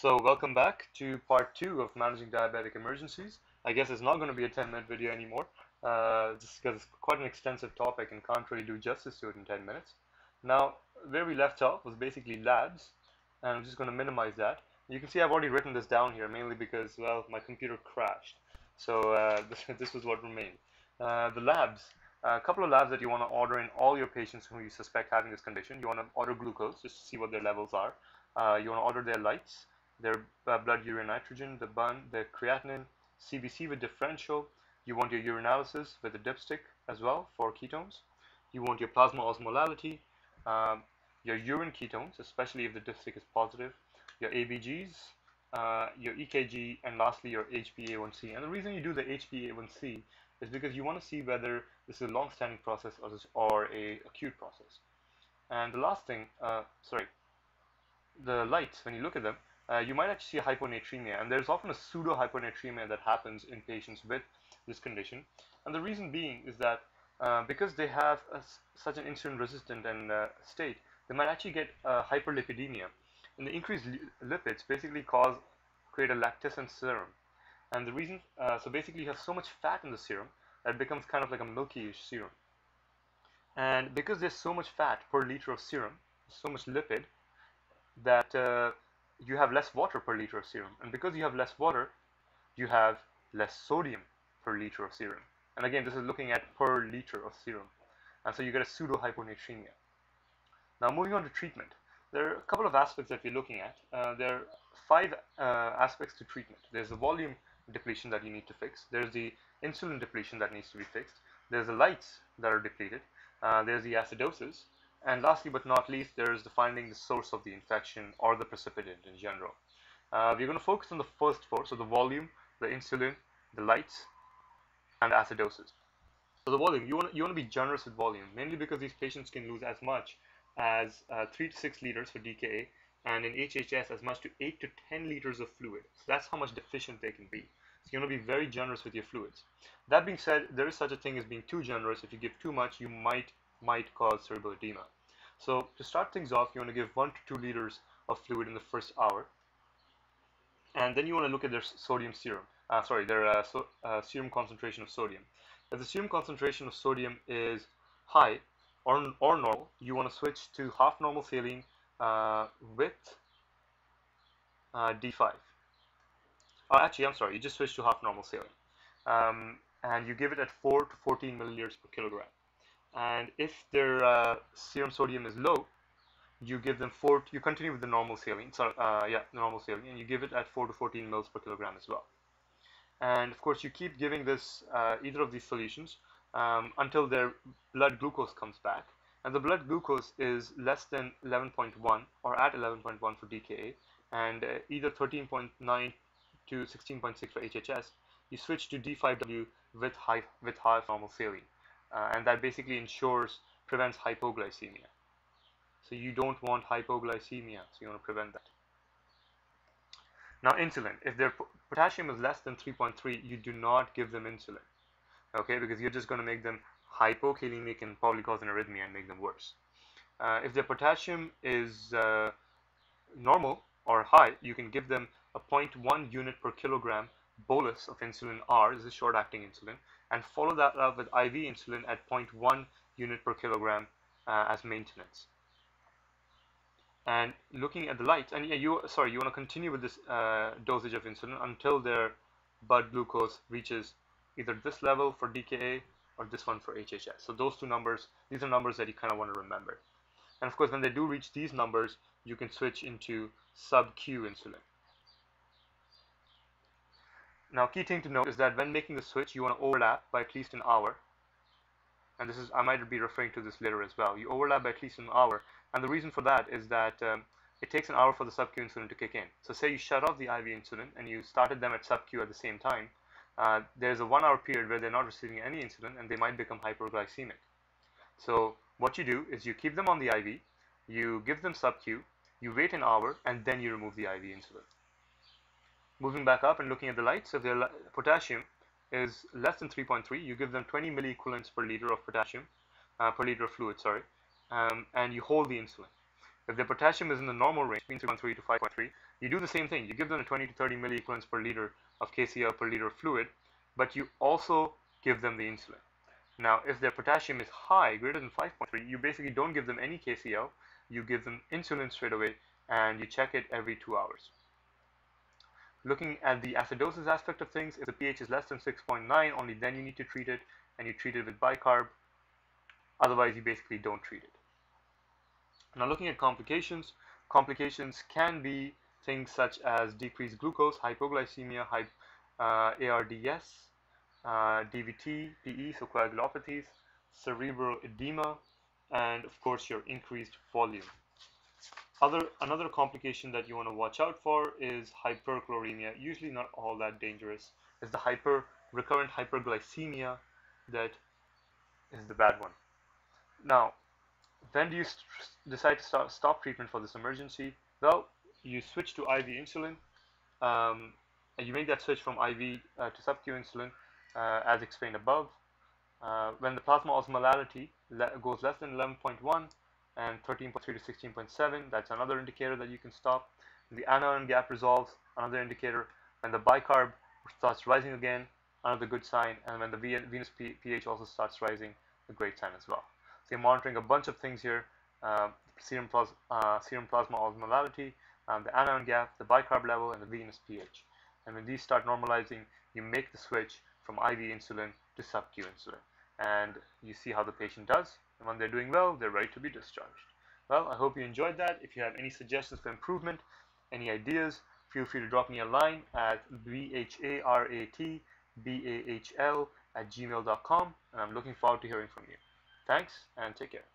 So welcome back to part 2 of managing diabetic emergencies. I guess it's not going to be a 10-minute video anymore, just because it's quite an extensive topic and can't really do justice to it in 10 minutes. Now, where we left off was basically labs, and I'm just going to minimize that. You can see I've already written this down here, mainly because, well, my computer crashed. So this was what remained. The labs, a couple of labs that you want to order in all your patients who you suspect having this condition. You want to order glucose, just to see what their levels are. You want to order their lights, their blood urea nitrogen, the bun, their creatinine, CBC with differential. You want your urinalysis with a dipstick as well for ketones. You want your plasma osmolality, your urine ketones, especially if the dipstick is positive, your ABGs, your EKG, and lastly your HbA1c. And the reason you do the HbA1c is because you want to see whether this is a long-standing process or a acute process. And the last thing, the lights, when you look at them, you might actually see a hyponatremia, and there's often a pseudo-hyponatremia that happens in patients with this condition. And the reason being is that because they have such an insulin-resistant state, they might actually get hyperlipidemia. And the increased lipids basically create a lactescent serum. And the reason, so basically you have so much fat in the serum that it becomes kind of like a milky-ish serum. And because there's so much fat per liter of serum, so much lipid, that you have less water per liter of serum, and because you have less water, you have less sodium per liter of serum. And again, this is looking at per liter of serum, and so you get a pseudo-hyponatremia. Now, moving on to treatment, there are a couple of aspects that we're looking at. There are 5 aspects to treatment. There's the volume depletion that you need to fix. There's the insulin depletion that needs to be fixed. There's the lights that are depleted. There's the acidosis. And lastly but not least, there is finding the source of the infection or the precipitant in general. We're going to focus on the first 4, so the volume, the insulin, the lights, and acidosis. So the volume, you want to be generous with volume, mainly because these patients can lose as much as 3 to 6 liters for DKA, and in HHS as much to 8 to 10 liters of fluid. So that's how much deficient they can be. So you want to be very generous with your fluids. That being said, there is such a thing as being too generous. If you give too much, you might cause cerebral edema. So to start things off, you want to give 1 to 2 liters of fluid in the first hour, and then you want to look at their sodium serum. Serum concentration of sodium. If the serum concentration of sodium is high or normal, you want to switch to half normal saline with D5. Actually, I'm sorry, you just switch to half normal saline, and you give it at 4 to 14 milliliters per kilogram. And if their serum sodium is low, you give them you continue with the normal saline, normal saline, and you give it at 4 to 14 mils per kilogram as well. And of course, you keep giving this either of these solutions until their blood glucose comes back. And the blood glucose is less than 11.1 or at 11.1 for DKA, and either 13.9 to 16.6 for HHS. You switch to D5W with half normal saline. And that basically prevents hypoglycemia. So you don't want hypoglycemia, so you want to prevent that. Now insulin, if their potassium is less than 3.3, you do not give them insulin, okay, because you're just going to make them hypokalemic and probably cause an arrhythmia and make them worse. If their potassium is normal or high, you can give them a 0.1 unit per kilogram bolus of insulin R, this is short-acting insulin, and follow that up with IV insulin at 0.1 unit per kilogram as maintenance. And looking at the lights, and you want to continue with this dosage of insulin until their blood glucose reaches either this level for DKA or this one for HHS. So those two numbers, these are numbers that you kind of want to remember. And of course, when they do reach these numbers, you can switch into sub-Q insulin. Now, key thing to note is that when making the switch, you want to overlap by at least an hour. And I might be referring to this later as well. You overlap by at least an hour. And the reason for that is that it takes an hour for the sub-Q insulin to kick in. So say you shut off the IV insulin and you started them at sub-Q at the same time. There's a 1 hour period where they're not receiving any insulin and they might become hyperglycemic. So what you do is you keep them on the IV, you give them sub-Q, you wait an hour, and then you remove the IV insulin. Moving back up and looking at the lights, if their potassium is less than 3.3, you give them 20 milliequivalents per liter of potassium, per liter of fluid, and you hold the insulin. If their potassium is in the normal range, between 3.3 to 5.3, You do the same thing. You give them 20 to 30 milliequivalents per liter of KCl per liter of fluid, but you also give them the insulin. Now, if their potassium is high, greater than 5.3, you basically don't give them any KCl. You give them insulin straight away, and you check it every 2 hours. Looking at the acidosis aspect of things, if the pH is less than 6.9, only then you need to treat it, and you treat it with bicarb. Otherwise, you basically don't treat it. Now, looking at complications, complications can be things such as decreased glucose, hypoglycemia, ARDS, DVT, PE, so coagulopathies, cerebral edema, and of course your increased volume. Another complication that you want to watch out for is hyperchloremia. Usually not all that dangerous. It's the recurrent hyperglycemia that is the bad one. Now, when do you decide to stop treatment for this emergency? Well, you switch to IV insulin. And you make that switch from IV to sub-Q insulin, as explained above. When the plasma osmolality goes less than 11.1 and 13.3 to 16.7, that's another indicator that you can stop. The anion gap resolves, another indicator. When the bicarb starts rising again, another good sign. And when the venous pH also starts rising, a great sign as well. So you're monitoring a bunch of things here: serum plasma osmolality, the anion gap, the bicarb level, and the venous pH. And when these start normalizing, you make the switch from IV insulin to sub-Q insulin. And you see how the patient does. And when they're doing well, they're ready to be discharged. Well, I hope you enjoyed that. If you have any suggestions for improvement, any ideas, feel free to drop me a line at bharatbahl@gmail.com. And I'm looking forward to hearing from you. Thanks, and take care.